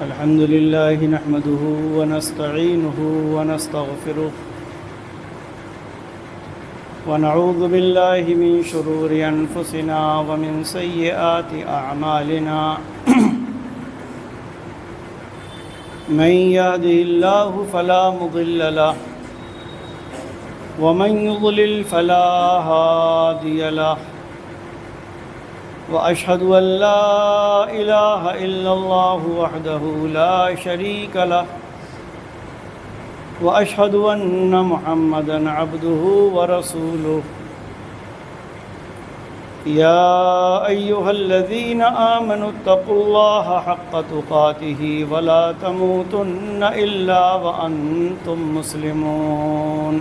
الحمد لله نحمده ونستعينه ونستغفره ونعوذ بالله من شرور أنفسنا ومن سيئات أعمالنا من يهده الله فلا مضل له ومن يضلل فلا هادي له وأشهد أن لا إله إلا الله وحده لا شريك له وأشهد أن محمدًا عبده ورسوله يا أيها الذين آمنوا اتقوا الله حق تقاته ولا تموتن إلا وأنتم مسلمون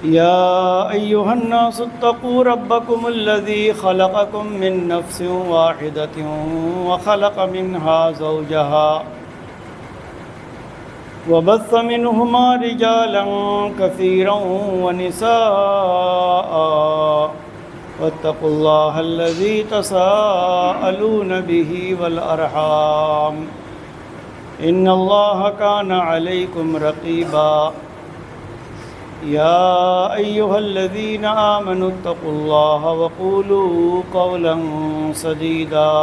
يا أيها الناس اتقوا ربكم الذي خلقكم من نفس واحدة وخلق منها زوجها وبث منهما رجالا كثيرا ونساء واتقوا الله الذي تساءلون به والأرحام إن الله كان عليكم رقيبا يا أيها الذين آمنوا اتقوا الله وقولوا قولا سديدا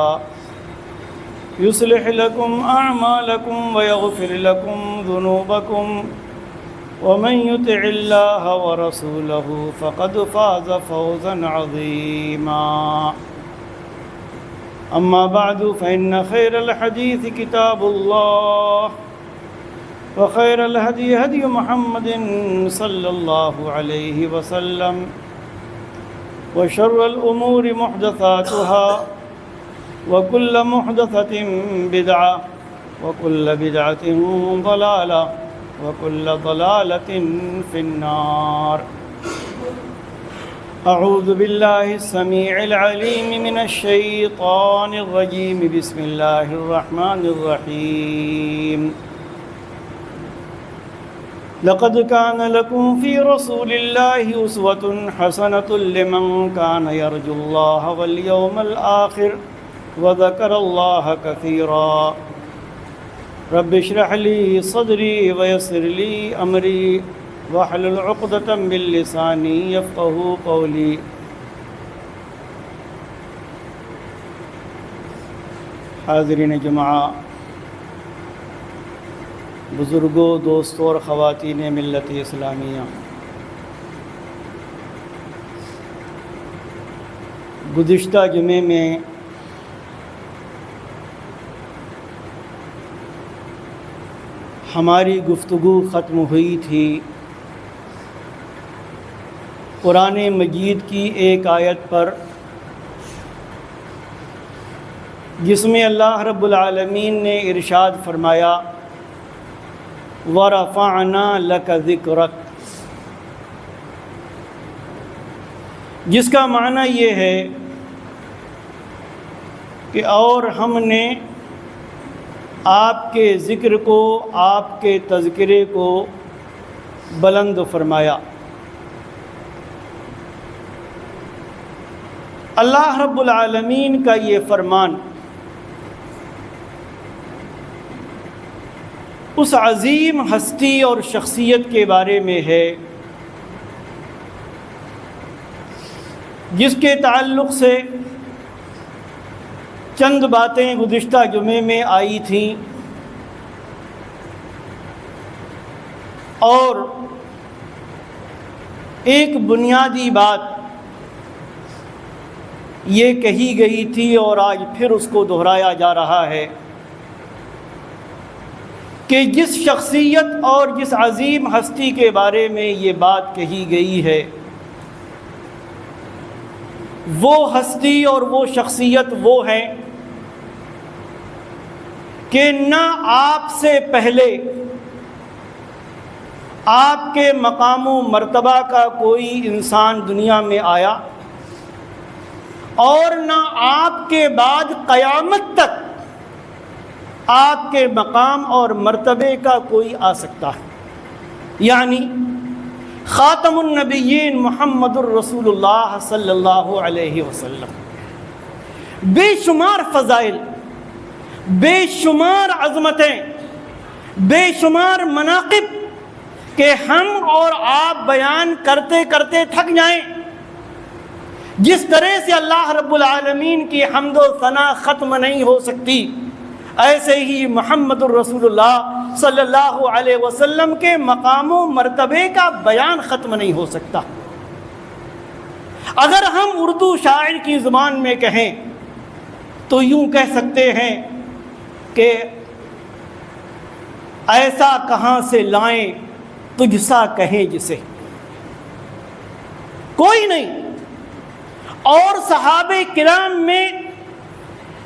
يصلح لكم أعمالكم ويغفر لكم ذنوبكم ومن يطع الله ورسوله فقد فاز فوزا عظيما أما بعد فإن خير الحديث كتاب الله وخير الهدي هدي محمد صلى الله عليه وسلم وشر الأمور محدثاتها وكل محدثة بدعة وكل بدعة ضلالة وكل ضلالة في النار أعوذ بالله السميع العليم من الشيطان الرجيم بسم الله الرحمن الرحيم لقد كان لكم في رسول الله أسوة حسنة لمن كان يرجو الله واليوم الآخر وذكر الله كثيرا رب اشرح لي صدري ويسر لي أمري واحلل عقدة من لساني يفقهوا قولي حاضرین جماعہ، بزرگوں، دوستوں اور خواتین ملت اسلامیہ، گزشتہ جمعے میں ہماری گفتگو ختم ہوئی تھی قرآن مجید کی ایک آیت پر، جس میں اللہ رب العالمین نے ارشاد فرمایا وَرَفَعْنَا لَكَ ذِكْرَكَ، جس کا معنی یہ ہے کہ اور ہم نے آپ کے ذکر کو، آپ کے تذکرے کو بلند فرمایا۔ اللہ رب العالمین کا یہ فرمان اس عظیم ہستی اور شخصیت کے بارے میں ہے جس کے تعلق سے چند باتیں گزشتہ جمعے میں آئی تھیں، اور ایک بنیادی بات یہ کہی گئی تھی اور آج پھر اس کو دہرایا جا رہا ہے کہ جس شخصیت اور جس عظیم ہستی کے بارے میں یہ بات کہی گئی ہے، وہ ہستی اور وہ شخصیت وہ ہیں کہ نہ آپ سے پہلے آپ کے مقام و مرتبہ کا کوئی انسان دنیا میں آیا، اور نہ آپ کے بعد قیامت تک آپ کے مقام اور مرتبے کا کوئی آ سکتا ہے۔ یعنی خاتم النبیین محمد الرسول اللہ صلی اللہ علیہ وسلم بے شمار فضائل بے شمار عظمتیں، بے شمار مناقب کہ ہم اور آپ بیان کرتے کرتے تھک جائیں۔ جس طرح سے اللہ رب العالمین کی حمد و ثنا ختم نہیں ہو سکتی، ایسے ہی محمد الرسول اللہ صلی اللہ علیہ وسلم کے مقام و مرتبے کا بیان ختم نہیں ہو سکتا۔ اگر ہم اردو شاعر کی زبان میں کہیں تو یوں کہہ سکتے ہیں کہ ایسا کہاں سے لائیں تجھ سا کہیں جسے، کوئی نہیں۔ اور صحابہ کرام میں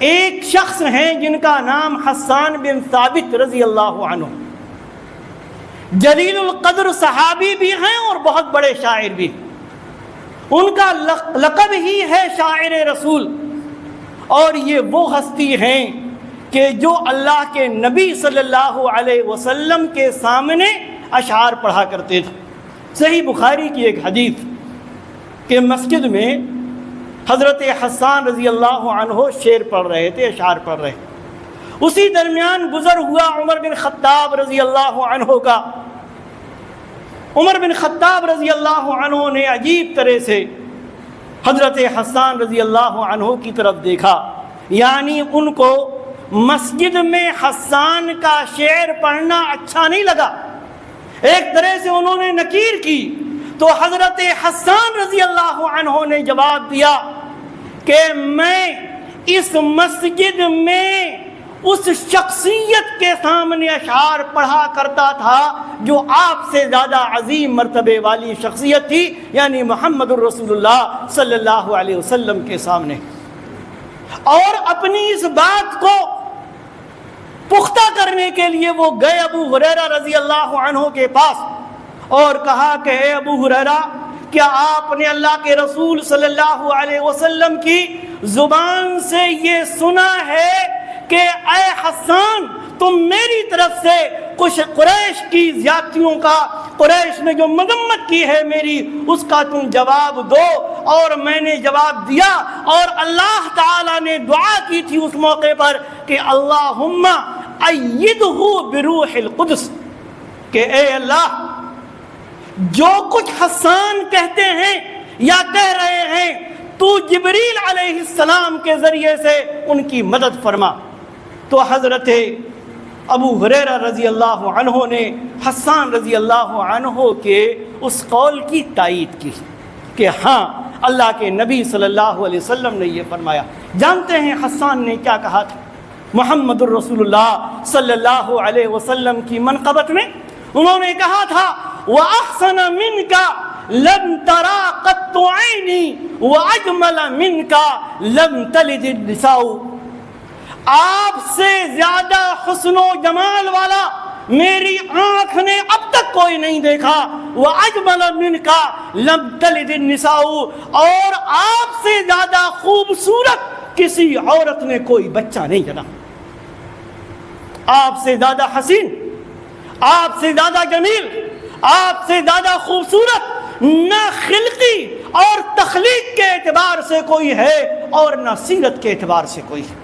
ایک شخص ہیں جن کا نام حسان بن ثابت رضی اللہ عنہ، جلیل القدر صحابی بھی ہیں اور بہت بڑے شاعر بھی۔ ان کا لقب ہی ہے شاعر رسول، اور یہ وہ ہستی ہیں کہ جو اللہ کے نبی صلی اللہ علیہ وسلم کے سامنے اشعار پڑھا کرتے تھے۔ صحیح بخاری کی ایک حدیث کہ مسجد میں حضرت حسان رضی اللہ عنہ شعر پڑھ رہے تھے، اشعار پڑھ رہے تھے۔ اسی درمیان گزر ہوا عمر بن خطاب رضی اللہ عنہ کا۔ عمر بن خطاب رضی اللہ عنہ نے عجیب طرح سے حضرت حسان رضی اللہ عنہ کی طرف دیکھا، یعنی ان کو مسجد میں حسان کا شعر پڑھنا اچھا نہیں لگا۔ ایک طرح سے انہوں نے نکیر کی، تو حضرت حسان رضی اللہ عنہ نے جواب دیا کہ میں اس مسجد میں اس شخصیت کے سامنے اشعار پڑھا کرتا تھا جو آپ سے زیادہ عظیم مرتبے والی شخصیت تھی، یعنی محمد الرسول اللہ صلی اللہ علیہ وسلم کے سامنے۔ اور اپنی اس بات کو پختہ کرنے کے لیے وہ گئے ابو ہریرہ رضی اللہ عنہ کے پاس اور کہا کہ اے ابو ہریرہ، کیا آپ نے اللہ کے رسول صلی اللہ علیہ وسلم کی زبان سے یہ سنا ہے کہ اے حسان، تم میری طرف سے کچھ قریش کی زیادتیوں کا، قریش نے جو مذمت کی ہے میری، اس کا تم جواب دو؟ اور میں نے جواب دیا، اور اللہ تعالیٰ نے دعا کی تھی اس موقع پر کہ اللہم ایدہ بروح القدس، کہ اے اللہ جو کچھ حسان کہتے ہیں یا کہہ رہے ہیں تو جبریل علیہ السلام کے ذریعے سے ان کی مدد فرما۔ تو حضرت ابو ہریرہ رضی اللہ عنہ نے حسان رضی اللہ عنہ کے اس قول کی تائید کی کہ ہاں اللہ کے نبی صلی اللہ علیہ وسلم نے یہ فرمایا۔ جانتے ہیں حسان نے کیا کہا تھا؟ محمد الرسول اللہ صلی اللہ علیہ وسلم کی منقبت میں انہوں نے کہا تھا وَأَحْسَنَ مِنْكَ لَمْ تَرَا قَطُّ عَيْنِي وَأَجْمَلَ مِنْكَ لَمْ تَلِدِ النِّسَاءُ، آپ سے زیادہ حسن و جمال والا میری آنکھ نے اب تک کوئی نہیں دیکھا، وَأَجْمَلَ مِنْكَ لَمْ تَلِدِ النِّسَاءُ، اور آپ سے زیادہ خوبصورت کسی عورت نے کوئی بچہ نہیں جنا۔ آپ سے زیادہ حسین، آپ سے زیادہ جمیل، آپ سے زیادہ خوبصورت نہ خلقی اور تخلیق کے اعتبار سے کوئی ہے اور نہ سیرت کے اعتبار سے کوئی ہے۔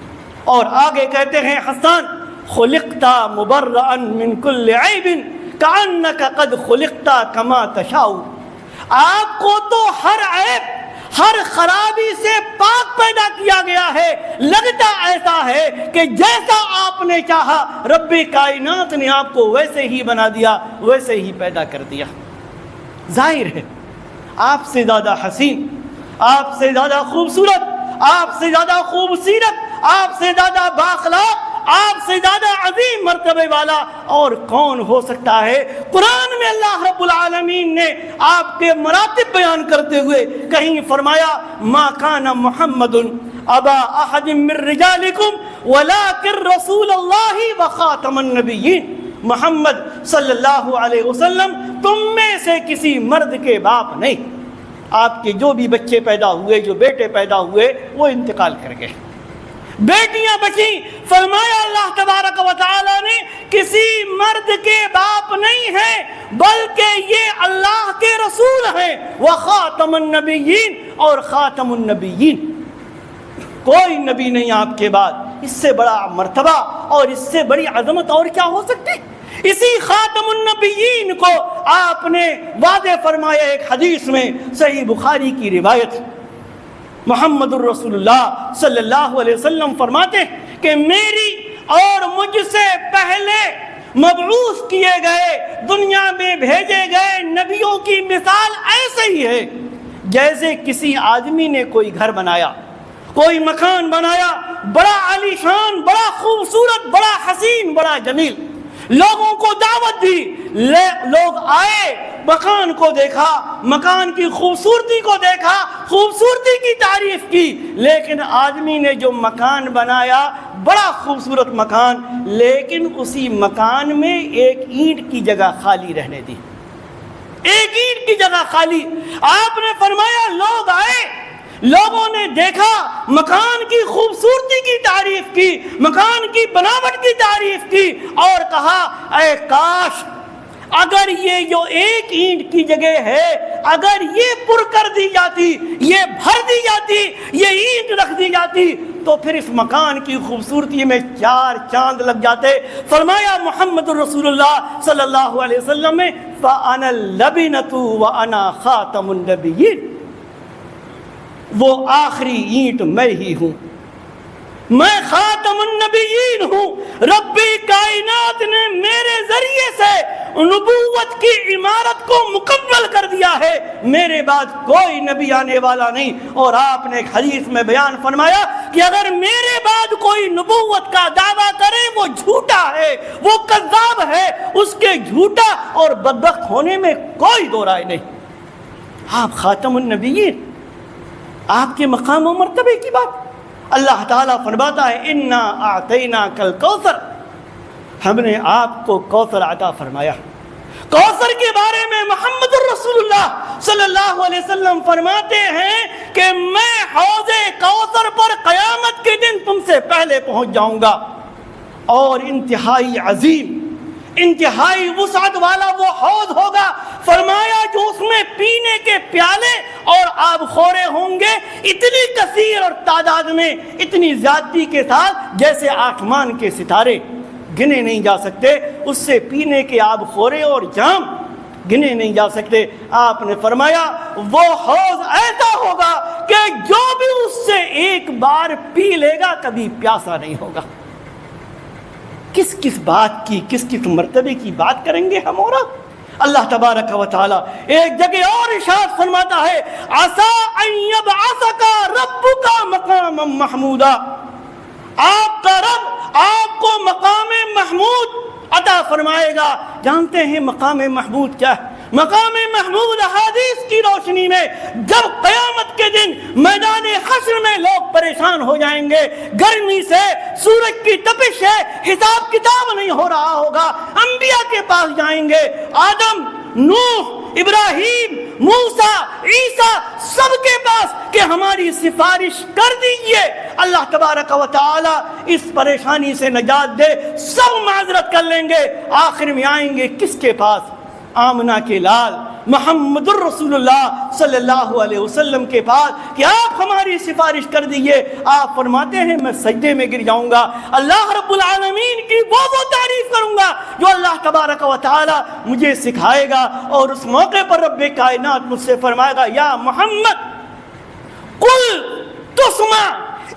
اور آگے کہتے ہیں حسان خلقت مبرئا من کل عیب کأنک قد خلقت کما تشاء، آپ کو تو ہر عیب، ہر خرابی سے پاک پیدا کیا گیا ہے، لگتا ایسا ہے کہ جیسا آپ نے چاہا رب کائنات نے آپ کو ویسے ہی بنا دیا، ویسے ہی پیدا کر دیا۔ ظاہر ہے آپ سے زیادہ حسین، آپ سے زیادہ خوبصورت، آپ سے زیادہ خوبصیرت، آپ سے زیادہ بااخلاق، آپ سے زیادہ عظیم مرتبے والا اور کون ہو سکتا ہے؟ قرآن میں اللہ رب العالمین نے آپ کے مراتب بیان کرتے ہوئے کہیں فرمایا ما کان محمد ابا احد من رجالکم ولکن رسول اللہ وخاتم النبیین، محمد صلی اللہ علیہ وسلم تم میں سے کسی مرد کے باپ نہیں، آپ کے جو بھی بچے پیدا ہوئے، جو بیٹے پیدا ہوئے، وہ انتقال کر گئے، بیٹیاں بچیں، فرمایا اللہ تبارک و تعالی نے کسی مرد کے باپ نہیں ہیں بلکہ یہ اللہ کے رسول ہیں، وخاتم النبیین، اور خاتم النبیین، کوئی نبی نہیں آپ کے بعد اس سے بڑا مرتبہ اور اس سے بڑی عظمت اور کیا ہو سکتی؟ اسی خاتم النبیین کو آپ نے واضح فرمایا ایک حدیث میں، صحیح بخاری کی روایت، محمد الرسول اللہ صلی اللہ علیہ وسلم فرماتے کہ میری اور مجھ سے پہلے مبعوث کیے گئے، دنیا میں بھیجے گئے نبیوں کی مثال ایسے ہی ہے جیسے کسی آدمی نے کوئی گھر بنایا، کوئی مکان بنایا، بڑا عالی شان، بڑا خوبصورت، بڑا حسین، بڑا جمیل، لوگوں کو دعوت دی، لوگ آئے، مکان کو دیکھا، مکان کی خوبصورتی کو دیکھا، خوبصورتی کی تعریف کی، لیکن آدمی نے جو مکان بنایا بڑا خوبصورت مکان، لیکن اسی مکان میں ایک اینٹ کی جگہ خالی رہنے دی، ایک اینٹ کی جگہ خالی۔ آپ نے فرمایا لوگ آئے، لوگوں نے دیکھا، مکان کی خوبصورتی کی تعریف کی، مکان کی بناوٹ کی تعریف کی، اور کہا اے کاش اگر یہ جو ایک اینٹ کی جگہ ہے اگر یہ پر کر دی جاتی، یہ بھر دی جاتی، یہ اینٹ رکھ دی جاتی تو پھر اس مکان کی خوبصورتی میں 4 چاند لگ جاتے۔ فرمایا محمد رسول اللہ صلی اللہ علیہ وسلم میں فَأَنَا اللَّبِنَةُ وَأَنَا خَاتَمُ النَّبِيِّينَ، وہ آخری اینٹ میں ہی ہوں، میں خاتم النبیین ہوں۔ ربی کائنات نے میرے ذریعے سے نبوت کی عمارت کو مکمل کر دیا ہے، میرے بعد کوئی نبی آنے والا نہیں۔ اور آپ نے ایک حدیث میں بیان فرمایا کہ اگر میرے بعد کوئی نبوت کا دعویٰ کرے وہ جھوٹا ہے، وہ کذاب ہے، اس کے جھوٹا اور بدبخت ہونے میں کوئی دو رائے نہیں۔ آپ خاتم النبیین، آپ کے مقام و مرتبے کی بات اللہ تعالیٰ فرماتا ہے انا اعطیناک الکوثر، ہم نے آپ کو کوثر عطا فرمایا۔ کوثر کے بارے میں محمد الرسول اللہ صلی اللہ علیہ وسلم فرماتے ہیں کہ میں حوض کوثر پر قیامت کے دن تم سے پہلے پہنچ جاؤں گا، اور انتہائی عظیم، انتہائی وسعت والا وہ حوض ہوگا۔ فرمایا جو اس میں پینے کے پیالے اور آب خورے ہوں گے اتنی کثیر اور تعداد میں، اتنی زیادتی کے ساتھ جیسے آسمان کے ستارے گنے نہیں جا سکتے، اس سے پینے کے آب خورے اور جام گنے نہیں جا سکتے۔ آپ نے فرمایا وہ حوض ایسا ہوگا کہ جو بھی اس سے ایک بار پی لے گا کبھی پیاسا نہیں ہوگا۔ کس کس بات کی، کس کس مرتبے کی بات کریں گے ہم اور آپ؟ اللہ تبارک و تعالی ایک جگہ اور ارشاد فرماتا ہے عسیٰ ان یبعثک ربک مقاما محمودا، آپ کا رب آپ کو مقام محمود عطا فرمائے گا۔ جانتے ہیں مقام محمود کیا ہے؟ مقام محمود احادیث کی روشنی میں جب قیامت کے دن میدان حشر میں لوگ پریشان ہو جائیں گے، گرمی سے، سورج کی تپش ہے، حساب کتاب نہیں ہو رہا ہوگا، انبیاء کے پاس جائیں گے، آدم، نوح، ابراہیم، موسیٰ، عیسیٰ، سب کے پاس کہ ہماری سفارش کر دیجئے، اللہ تبارک و تعالی اس پریشانی سے نجات دے۔ سب معذرت کر لیں گے، آخر میں آئیں گے کس کے پاس؟ آمنہ کے لال محمد الرسول اللہ صلی اللہ علیہ وسلم کے پاس کہ آپ ہماری سفارش کر دیجئے۔ آپ فرماتے ہیں میں سجدے میں گر جاؤں گا، اللہ رب العالمین کی وہ تعریف کروں گا جو اللہ تبارک و تعالی مجھے سکھائے گا، اور اس موقع پر رب کائنات مجھ سے فرمائے گا یا محمد قل تسمع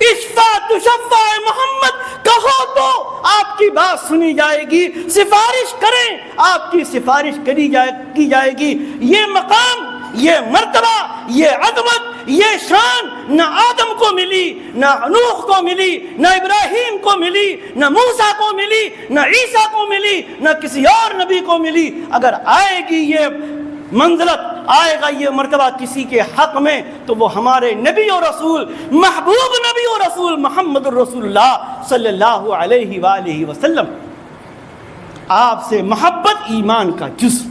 اشفع تشفع، محمد کہو تو آپ کی بات سنی جائے گی، سفارش کریں آپ کی سفارش کی جائے گی۔ یہ مقام، یہ مرتبہ، یہ عظمت، یہ شان نہ آدم کو ملی، نہ نوح کو ملی، نہ ابراہیم کو ملی، نہ موسیٰ کو ملی، نہ عیسیٰ کو ملی، نہ کسی اور نبی کو ملی۔ اگر آئے گی یہ منزلت، آئے گا یہ مرتبہ کسی کے حق میں تو وہ ہمارے نبی و رسول، محبوب نبی و رسول محمد الرسول اللہ صلی اللہ علیہ وآلہ وسلم۔ آپ سے محبت ایمان کا جزء،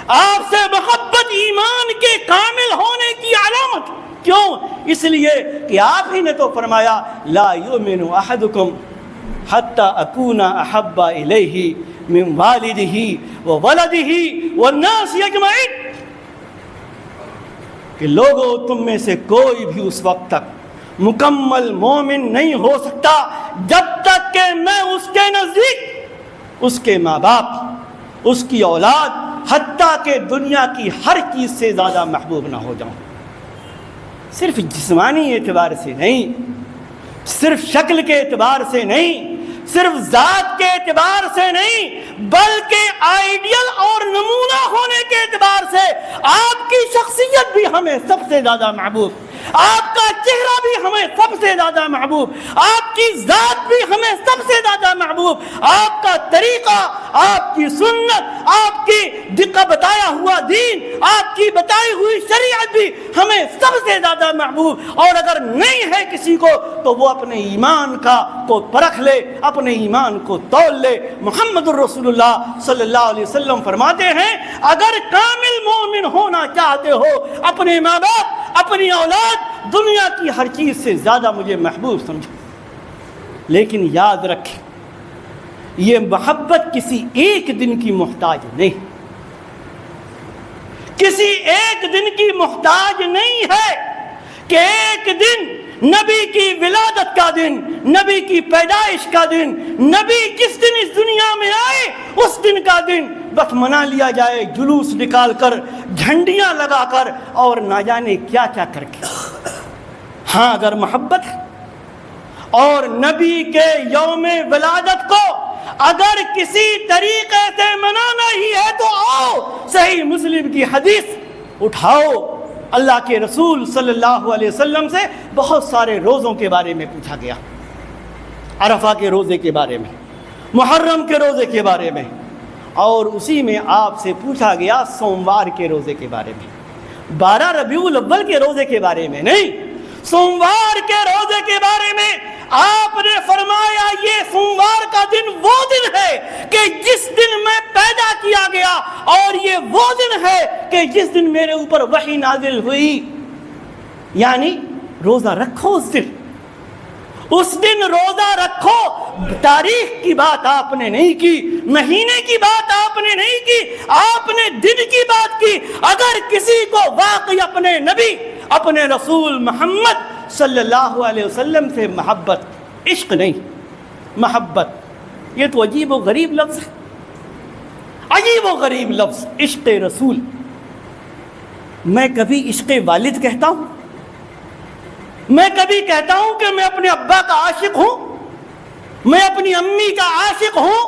آپ سے محبت ایمان کے کامل ہونے کی علامت۔ کیوں؟ اس لیے کہ آپ ہی نے تو فرمایا لا یؤمن احدکم حتی اکون احب الیہ من والدہ وولدہ والناس اجمعین، کہ لوگوں تم میں سے کوئی بھی اس وقت تک مکمل مومن نہیں ہو سکتا جب تک کہ میں اس کے نزدیک اس کے ماں باپ، اس کی اولاد، حتیٰ کہ دنیا کی ہر چیز سے زیادہ محبوب نہ ہو جاؤں۔ صرف جسمانی اعتبار سے نہیں، صرف شکل کے اعتبار سے نہیں، صرف ذات کے اعتبار سے نہیں، بلکہ آئیڈیل اور نمونہ ہونے کے اعتبار سے آپ کی شخصیت بھی ہمیں سب سے زیادہ محبوب، آپ کا چہرہ بھی ہمیں سب سے زیادہ محبوب، آپ کی ذات بھی ہمیں سب سے زیادہ محبوب، آپ کا طریقہ، آپ کی سنت، آپ کی بتایا ہوا دین، آپ کی بتائی ہوئی شریعت بھی ہمیں سب سے زیادہ محبوب۔ اور اگر نہیں ہے کسی کو تو وہ اپنے ایمان کو پرکھ لے، اپنے ایمان کو تول لے۔ محمد الرسول اللہ صلی اللہ علیہ وسلم فرماتے ہیں اگر کامل مومن ہونا چاہتے ہو، اپنے ماں باپ، اپنی اولاد، دنیا کی ہر چیز سے زیادہ مجھے محبوب سمجھو۔ لیکن یاد رکھیں یہ محبت کسی ایک دن کی محتاج نہیں، کسی ایک دن کی محتاج نہیں ہے کہ ایک دن نبی کی ولادت کا دن، نبی کی پیدائش کا دن، نبی جس دن اس دنیا میں آئے اس دن کا دن بس منا لیا جائے، جلوس نکال کر، جھنڈیاں لگا کر اور نہ جانے کیا کیا کر کے۔ ہاں اگر محبت ہے اور نبی کے یوم ولادت کو اگر کسی طریقے سے منانا ہی ہے تو آؤ، صحیح مسلم کی حدیث اٹھاؤ۔ اللہ کے رسول صلی اللہ علیہ وسلم سے بہت سارے روزوں کے بارے میں پوچھا گیا، عرفہ کے روزے کے بارے میں، محرم کے روزے کے بارے میں، اور اسی میں آپ سے پوچھا گیا سوموار کے روزے کے بارے میں، 12 ربیع الاول کے روزے کے بارے میں نہیں، سوموار کے روزے کے بارے میں آپ نے فرمایا یہ سوموار کا دن وہ دن ہے کہ جس دن میں پیدا کیا گیا، اور یہ وہ دن ہے کہ جس دن میرے اوپر وحی نازل ہوئی۔ یعنی روزہ رکھو اس دن روزہ رکھو۔ تاریخ کی بات آپ نے نہیں کی، مہینے کی بات آپ نے نہیں کی، آپ نے دن کی بات کی۔ اگر کسی کو واقعی اپنے نبی، اپنے رسول محمد صلی اللہ علیہ وسلم سے محبت، عشق نہیں، محبت، یہ تو عجیب و غریب لفظ ہے، عجیب و غریب لفظ، عشق رسول۔ میں کبھی عشق والد کہتا ہوں، میں کبھی کہتا ہوں کہ میں اپنے ابا کا عاشق ہوں، میں اپنی امی کا عاشق ہوں،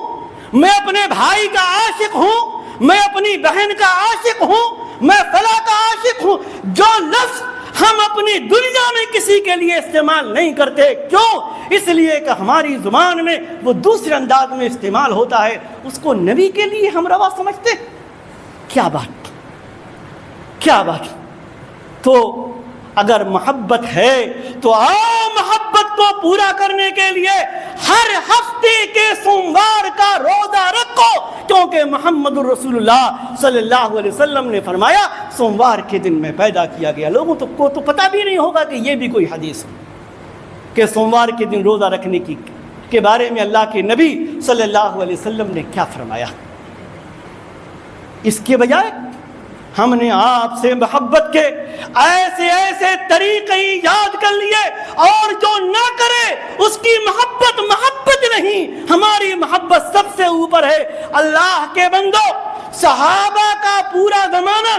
میں اپنے بھائی کا عاشق ہوں، میں اپنی بہن کا عاشق ہوں، میں فلاں کا عاشق ہوں۔ جو لفظ ہم اپنی دنیا میں کسی کے لیے استعمال نہیں کرتے، کیوں؟ اس لیے کہ ہماری زبان میں وہ دوسرے انداز میں استعمال ہوتا ہے، اس کو نبی کے لیے ہم روا سمجھتے۔ کیا بات، کیا بات۔ تو اگر محبت ہے تو محبت کو پورا کرنے کے لیے ہر ہفتے کے سوموار کا روزہ رکھو، کیونکہ محمد الرسول اللہ صلی اللہ علیہ وسلم نے فرمایا سوموار کے دن میں پیدا کیا گیا۔ لوگوں کو تو پتہ بھی نہیں ہوگا کہ یہ بھی کوئی حدیث ہے کہ سوموار کے دن روزہ رکھنے کے بارے میں اللہ کے نبی صلی اللہ علیہ وسلم نے کیا فرمایا۔ اس کے بجائے ہم نے آپ سے محبت کے ایسے ایسے طریقے یاد کر لیے، اور جو نہ کرے اس کی محبت محبت نہیں، ہماری محبت سب سے اوپر ہے۔ اللہ کے بندو، صحابہ کا پورا زمانہ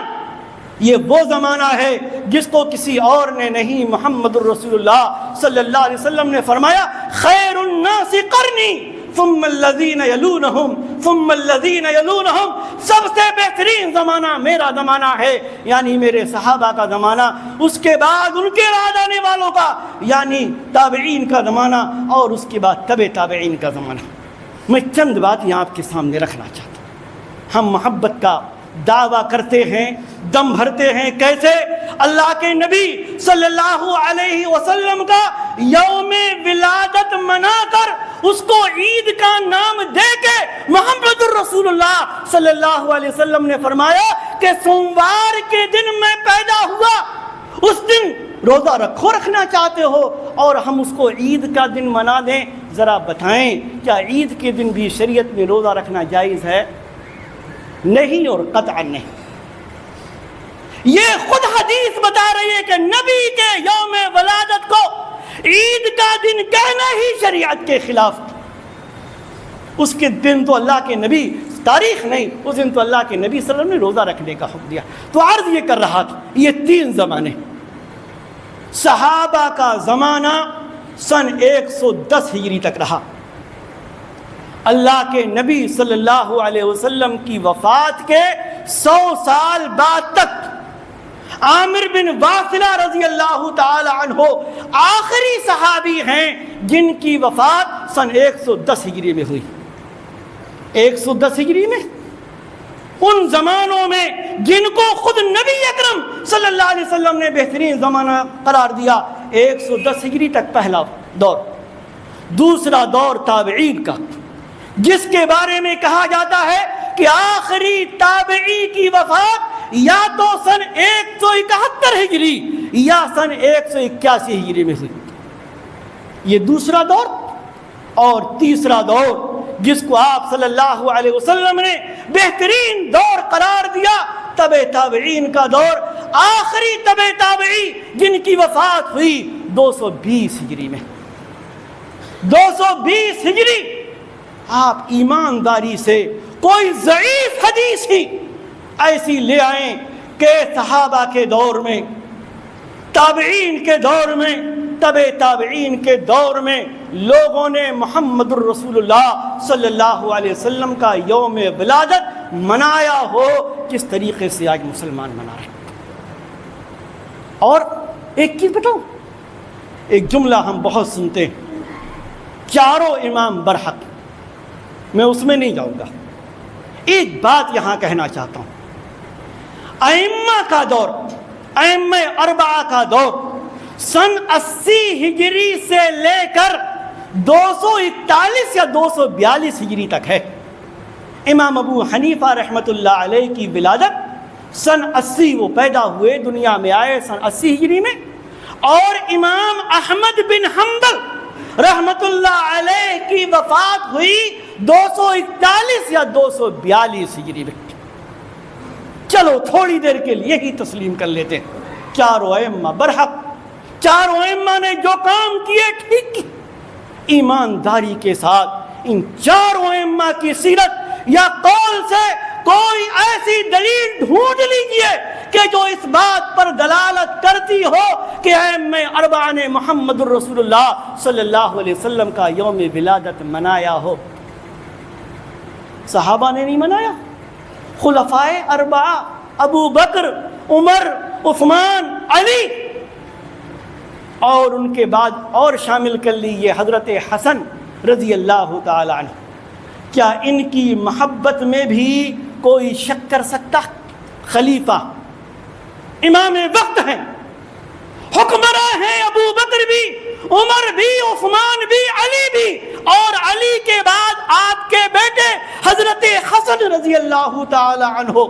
یہ وہ زمانہ ہے جس کو کسی اور نے نہیں، محمد الرسول اللہ صلی اللہ علیہ وسلم نے فرمایا خیر الناس قرنی ثم الذین یلونہم ثم الذین یلونہم، سب سے بہترین زمانہ میرا زمانہ ہے، یعنی میرے صحابہ کا زمانہ، اس کے بعد ان کے بعد آنے والوں کا یعنی تابعین کا زمانہ، اور اس کے بعد تبع تابعین کا زمانہ۔ میں چند بات یہاں آپ کے سامنے رکھنا چاہتا ہوں۔ ہم محبت کا دعویٰ کرتے ہیں، دم بھرتے ہیں، کیسے؟ اللہ کے نبی صلی اللہ علیہ وسلم کا یوم ولادت منا کر، اس کو عید کا نام دے کے محمد الرسول اللہ صلی اللہ علیہ وسلم نے فرمایا کہ سوموار کے دن میں پیدا ہوا، اس دن روزہ رکھو، رکھنا چاہتے ہو، اور ہم اس کو عید کا دن منا دیں۔ ذرا بتائیں کیا عید کے دن بھی شریعت میں روزہ رکھنا جائز ہے؟ نہیں، اور قطعا نہیں۔ یہ خود حدیث بتا رہی ہے کہ نبی کے یوم ولادت کو عید کا دن کہنا ہی شریعت کے خلاف. اس کے دن تو اللہ کے نبی، تاریخ نہیں، اس دن تو اللہ کے نبی صلی اللہ علیہ وسلم نے روزہ رکھنے کا حکم دیا. تو عرض یہ کر رہا تھا، یہ 3 زمانے. صحابہ کا زمانہ سن 110 ہجری تک رہا. اللہ کے نبی صلی اللہ علیہ وسلم کی وفات کے 100 سال بعد تک عامر بن واصلہ رضی اللہ تعالی عنہ آخری صحابی ہیں جن کی وفات سن 110 ہجری میں ہوئی. 110 ہجری میں، ان زمانوں میں جن کو خود نبی اکرم صلی اللہ علیہ وسلم نے بہترین زمانہ قرار دیا، 110 ہجری تک پہلا دور. دوسرا دور تابعین کا، جس کے بارے میں کہا جاتا ہے کہ آخری تابعی کی وفات یا تو سن 171 ہجری یا سن 181 ہجری میں ہوئی. یہ دوسرا دور. اور تیسرا دور جس کو آپ صلی اللہ علیہ وسلم نے بہترین دور قرار دیا، تبع تابعین کا دور. آخری تبع تابعی جن کی وفات ہوئی 220 ہجری میں. 220 ہجری. آپ ایمانداری سے کوئی ضعیف حدیث ہی ایسی لے آئیں کہ صحابہ کے دور میں، تابعین کے دور میں، تبع تابعین کے دور میں لوگوں نے محمد الرسول اللہ صلی اللہ علیہ وسلم کا یوم ولادت منایا ہو کس طریقے سے آج مسلمان منا رہے ہیں. اور ایک چیز بتاؤں، ایک جملہ ہم بہت سنتے ہیں، چاروں امام برحق. میں اس میں نہیں جاؤں گا. ایک بات یہاں کہنا چاہتا ہوں. ائمہ کا دور، ائمہ اربعہ کا دور سن 80 ہجری سے لے کر 241 یا 242 ہجری تک ہے. امام ابو حنیفہ رحمۃ اللہ علیہ کی ولادت سن 80، وہ پیدا ہوئے، دنیا میں آئے سن 80 ہجری میں. اور امام احمد بن حنبل رحمۃ اللہ علیہ کی وفات ہوئی 241 یا 242 ہجری میں. چلو تھوڑی دیر کے لیے ہی تسلیم کر لیتے ہیں، چاروں ائمہ برحق. چاروں ائمہ نے جو کام کیے ٹھیک کی. ایمانداری کے ساتھ ان چاروں ائمہ کی سیرت یا قول سے کوئی ایسی دلیل ڈھونڈ لیجئے کہ جو اس بات پر دلالت کرتی ہو کہ ائمہ اربعہ نے محمد الرسول اللہ صلی اللہ علیہ وسلم کا یوم ولادت منایا ہو. صحابہ نے نہیں منایا. خلفائے اربعہ ابو بکر، عمر، عثمان، علی، اور ان کے بعد اور شامل کر لیجیے حضرت حسن رضی اللہ تعالی عنہ. کیا ان کی محبت میں بھی کوئی شک کر سکتا؟ خلیفہ، امام وقت ہیں، حکمراں ہیں، ابو بکر بھی، عمر بھی، عثمان بھی، علی بھی، اور علی کے بعد آپ کے بیٹے حضرت حسن رضی اللہ تعالی عنہ.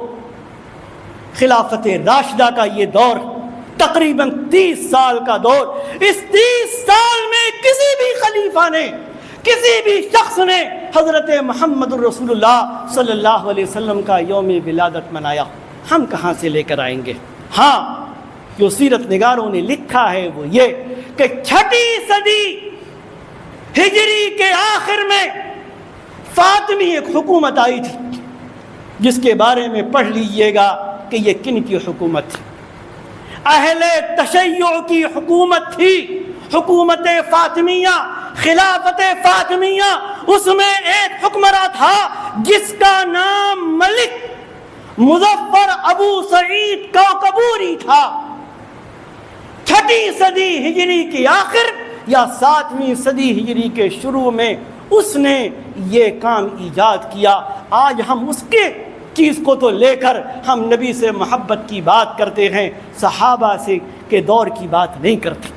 خلافت راشدہ کا یہ دور تقریباً 30 سال کا دور. اس 30 سال میں کسی بھی خلیفہ نے، کسی بھی شخص نے حضرت محمد الرسول اللہ صلی اللہ علیہ وسلم کا یوم ولادت منایا. ہم کہاں سے لے کر آئیں گے؟ ہاں، جو سیرت نگاروں نے لکھا ہے وہ یہ کہ 6 صدی ہجری کے آخر میں فاطمی ایک حکومت آئی تھی، جس کے بارے میں پڑھ لیجئے گا کہ یہ کن کی حکومت تھی. اہل تشیع کی حکومت تھی، حکومت فاطمیہ، خلافت فاطمیہ. اس میں ایک حکمراں تھا جس کا نام ملک مظفر ابو سعید کوکبوری تھا. 6 صدی ہجری کے آخر یا 7ویں صدی ہجری کے شروع میں اس نے یہ کام ایجاد کیا. آج ہم اس کے چیز کو تو لے کر ہم نبی سے محبت کی بات کرتے ہیں، صحابہ سے کے دور کی بات نہیں کرتے،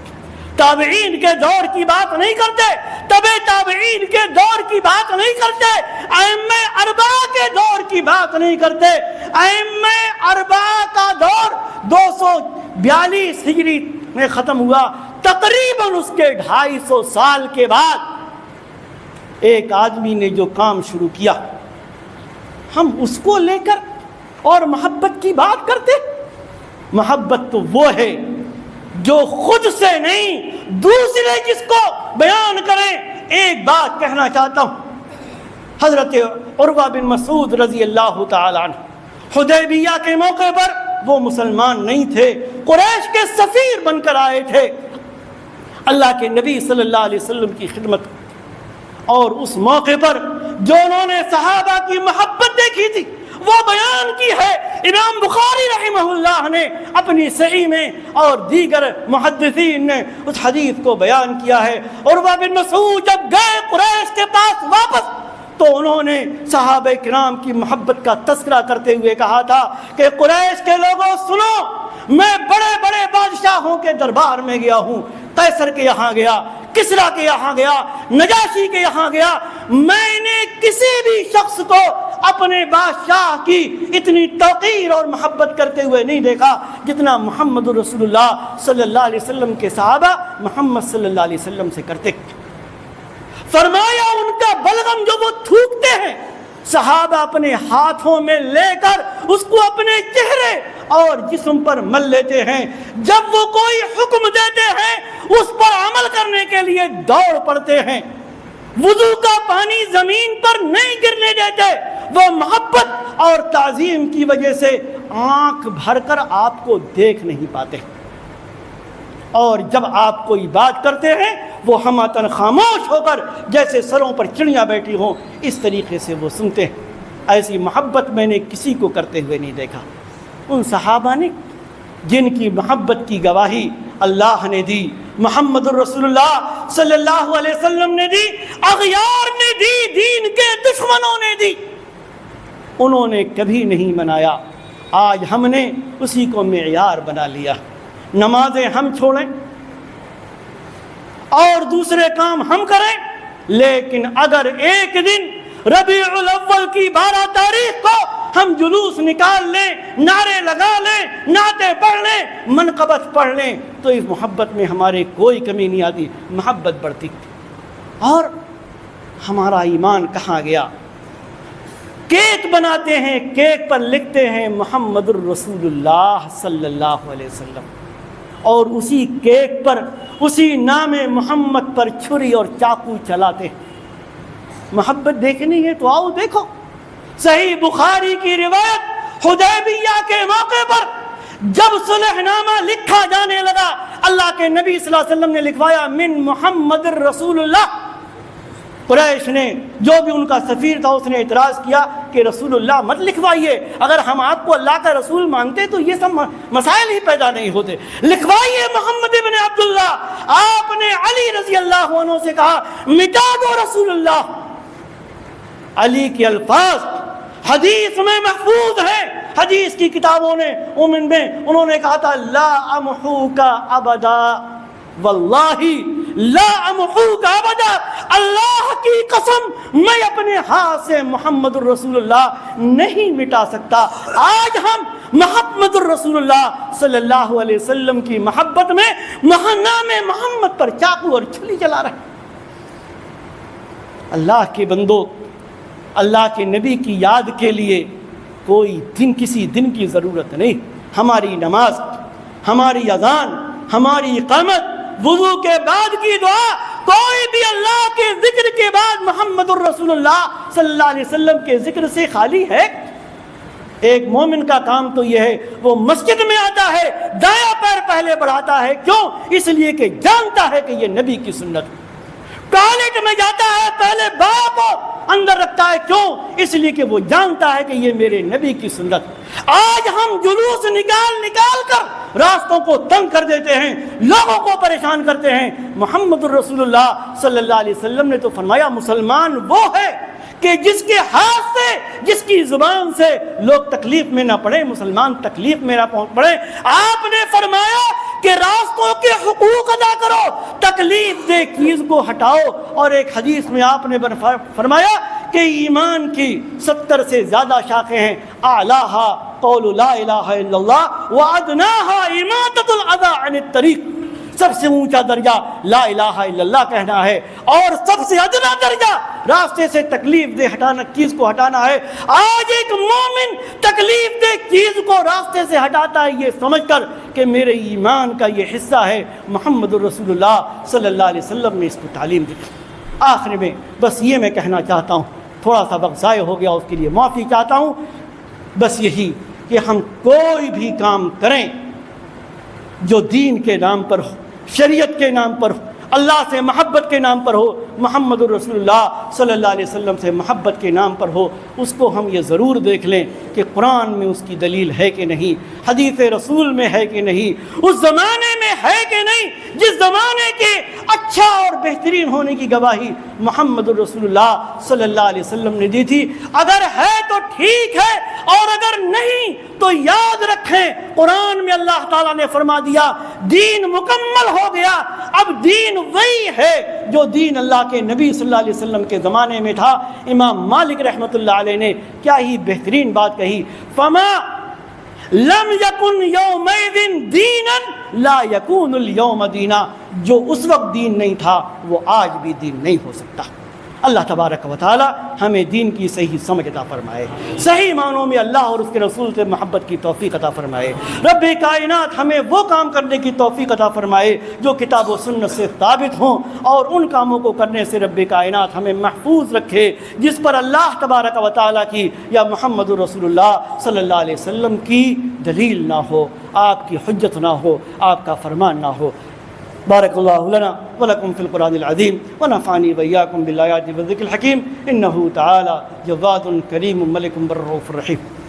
تابعین کے دور کی بات نہیں کرتے، تبع تابعین کے دور کی بات نہیں کرتے، ائمہ اربعہ کے دور کی بات نہیں کرتے. ائمہ اربعہ کا دور 242 ہجری میں ختم ہوا. تقریباً اس کے 250 سال کے بعد ایک آدمی نے جو کام شروع کیا، ہم اس کو لے کر اور محبت کی بات کرتے. محبت تو وہ ہے جو خود سے نہیں دوسرے جس کو بیان کریں. ایک بات کہنا چاہتا ہوں, حضرت عروہ بن مسعود رضی اللہ تعالی عنہ حدیبیہ کے موقع پر وہ مسلمان نہیں تھے, قریش کے سفیر بن کر آئے تھے اللہ کے نبی صلی اللہ علیہ وسلم کی خدمت. اور اس موقع پر جو انہوں نے صحابہ کی محبت دیکھی تھی وہ بیان کی ہے. امام بخاری رحمہ اللہ نے اپنی صحیح میں اور دیگر محدثین نے اس حدیث کو بیان کیا ہے. عروہ بن مسعود جب گئے قریش کے پاس واپس تو انہوں نے صحابہ کرام کی محبت کا تذکرہ کرتے ہوئے کہا تھا کہ قریش کے لوگوں سنو, میں بڑے بڑے بادشاہوں کے دربار میں گیا ہوں, قیصر کے یہاں گیا, کسریٰ کے یہاں گیا, نجاشی کے یہاں گیا, میں نے کسی بھی شخص کو اپنے بادشاہ کی اتنی توقیر اور محبت کرتے ہوئے نہیں دیکھا جتنا محمد رسول اللہ صلی اللہ علیہ وسلم کے صحابہ محمد صلی اللہ علیہ وسلم سے کرتے. فرمایا ان کا بلغم جو وہ تھوکتے ہیں صحابہ اپنے ہاتھوں میں لے کر اس کو اپنے چہرے اور جسم پر مل لیتے ہیں. جب وہ کوئی حکم دیتے ہیں اس پر عمل کرنے کے لیے دوڑ پڑتے ہیں. وضو کا پانی زمین پر نہیں گرنے دیتے. وہ محبت اور تعظیم کی وجہ سے آنکھ بھر کر آپ کو دیکھ نہیں پاتے, اور جب آپ کوئی بات کرتے ہیں وہ ہماتن خاموش ہو کر جیسے سروں پر چڑیاں بیٹھی ہوں اس طریقے سے وہ سنتے ہیں. ایسی محبت میں نے کسی کو کرتے ہوئے نہیں دیکھا. ان صحابہ نے جن کی محبت کی گواہی اللہ نے دی, محمد الرسول اللہ صلی اللہ علیہ وسلم نے دی, اغیار نے دی, دین کے دشمنوں نے دی, انہوں نے کبھی نہیں منایا. آج ہم نے اسی کو معیار بنا لیا. نمازیں ہم چھوڑیں اور دوسرے کام ہم کریں, لیکن اگر ایک دن ربیع الاول کی 12 تاریخ کو ہم جلوس نکال لیں, نعرے لگا لیں, نعتیں پڑھ لیں, منقبت پڑھ لیں تو اس محبت میں ہمارے کوئی کمی نہیں آتی, محبت بڑھتی. اور ہمارا ایمان کہاں گیا؟ کیک بناتے ہیں, کیک پر لکھتے ہیں محمد الرسول اللہ صلی اللہ علیہ وسلم, اور اسی کیک پر اسی نام محمد پر چھری اور چاقو چلاتے ہیں. محبت دیکھنی ہے تو آؤ دیکھو. صحیح بخاری کی روایت, حدیبیہ کے موقع پر جب صلح نامہ لکھا جانے لگا, اللہ کے نبی صلی اللہ علیہ وسلم نے لکھوایا من محمد الرسول اللہ. قریش نے جو بھی ان کا سفیر تھا اس نے اعتراض کیا کہ رسول اللہ مت لکھوائیے, اگر ہم آپ کو اللہ کا رسول مانتے تو یہ سب مسائل ہی پیدا نہیں ہوتے, لکھوائیے محمد ابن عبداللہ. آپ نے علی رضی اللہ عنہ سے کہا مٹا دو رسول اللہ. علی کے الفاظ حدیث میں محفوظ ہیں, حدیث کی کتابوں نے انہوں نے کہا تھا لا امحوک ابدا, واللہ لا امحوک ابدا, اللہ کی قسم میں اپنے ہاتھ سے محمد الرسول اللہ نہیں مٹا سکتا. آج ہم محمد الرسول اللہ صلی اللہ علیہ وسلم کی محبت میں نام محمد پر چاقو اور چھری چلا رہے ہیں. اللہ کے بندو, اللہ کے نبی کی یاد کے لیے کوئی دن, کسی دن کی ضرورت نہیں. ہماری نماز, ہماری اذان, ہماری اقامت, وضو کے بعد کی دعا, کوئی بھی اللہ کے ذکر کے بعد محمد الرسول اللہ صلی اللہ علیہ وسلم کے ذکر سے خالی ہے. ایک مومن کا کام تو یہ ہے وہ مسجد میں آتا ہے دایاں پیر پہلے بڑھاتا ہے, کیوں؟ اس لیے کہ جانتا ہے کہ یہ نبی کی سنت. ٹوائلٹ میں جاتا ہے پہلے باں کو اندر رکھتا ہے, کیوں؟ اس لیے کہ وہ جانتا ہے کہ یہ میرے نبی کی سنت. آج ہم جلوس نکال کر راستوں کو تنگ کر دیتے ہیں, لوگوں کو پریشان کرتے ہیں. محمد الرسول اللہ صلی اللہ علیہ وسلم نے تو فرمایا مسلمان وہ ہے کہ جس کے ہاتھ سے, جس کی زبان سے لوگ تکلیف میں نہ پڑے, مسلمان تکلیف میں نہ پڑے. آپ نے فرمایا کہ راستوں کے حقوق ادا کرو, تکلیف دہ چیز کو ہٹاؤ. اور ایک حدیث میں آپ نے فرمایا کہ ایمان کی 70 سے زیادہ شاخیں ہیں, اعلیٰ قول لا الہ الا اللہ وادناها اماطۃ الاذى عن الطریق. سب سے اونچا درجہ لا الہ الا اللہ کہنا ہے، اور سب سے ادنا درجہ راستے سے تکلیف دہ چیز کو ہٹانا ہے۔ آج ایک مومن تکلیف دہ چیز کو راستے سے ہٹاتا ہے یہ سمجھ کر کہ میرے ایمان کا یہ حصہ ہے۔ محمد رسول اللہ صلی اللہ علیہ وسلم نے اس کو تعلیم دی۔ آخر میں بس یہ میں کہنا چاہتا ہوں، تھوڑا سا وقت ضائع ہو گیا، اس کے لیے معافی چاہتا ہوں، بس یہی کہ ہم کوئی بھی کام کریں جو دین کے نام پر ہو، شریعت کے نام پر ہو، اللہ سے محبت کے نام پر ہو، محمد رسول اللہ صلی اللہ علیہ وسلم سے محبت کے نام پر ہو، اس کو ہم یہ ضرور دیکھ لیں کہ قرآن میں اس کی دلیل ہے کہ نہیں، حدیث رسول میں ہے کہ نہیں، اس زمانے میں ہے کہ نہیں جس زمانے کے اچھا اور بہترین ہونے کی گواہی محمد رسول اللہ صلی اللہ علیہ وسلم نے دی تھی۔ اگر ہے تو ٹھیک ہے، اور اگر نہیں تو یاد رکھیں قرآن میں اللہ تعالیٰ نے فرما دیا دین مکمل ہو گیا، اب دین وہی ہے جو دین اللہ کے نبی صلی اللہ علیہ وسلم کے زمانے میں تھا۔ امام مالک رحمۃ اللہ علیہ نے کیا ہی بہترین بات کہی، فما لم یکن یومئذ دینا لا یکون اليوم دینا، جو اس وقت دین نہیں تھا وہ آج بھی دین نہیں ہو سکتا۔ اللہ تبارک و تعالی ہمیں دین کی صحیح سمجھ عطا فرمائے، صحیح معنوں میں اللہ اور اس کے رسول سے محبت کی توفیق عطا فرمائے۔ رب کائنات ہمیں وہ کام کرنے کی توفیق عطا فرمائے جو کتاب و سنت سے ثابت ہوں، اور ان کاموں کو کرنے سے رب کائنات ہمیں محفوظ رکھے جس پر اللہ تبارک و تعالی کی یا محمد رسول اللہ صلی اللہ علیہ وسلم کی دلیل نہ ہو، آپ کی حجت نہ ہو، آپ کا فرمان نہ ہو۔ بارک اللہ لنا ولکم فی القرآن العظیم ونفعنی وإیاکم بالآیات والذکر الحکیم، انہ تعالی جواد کریم ملک بر رؤوف رحیم۔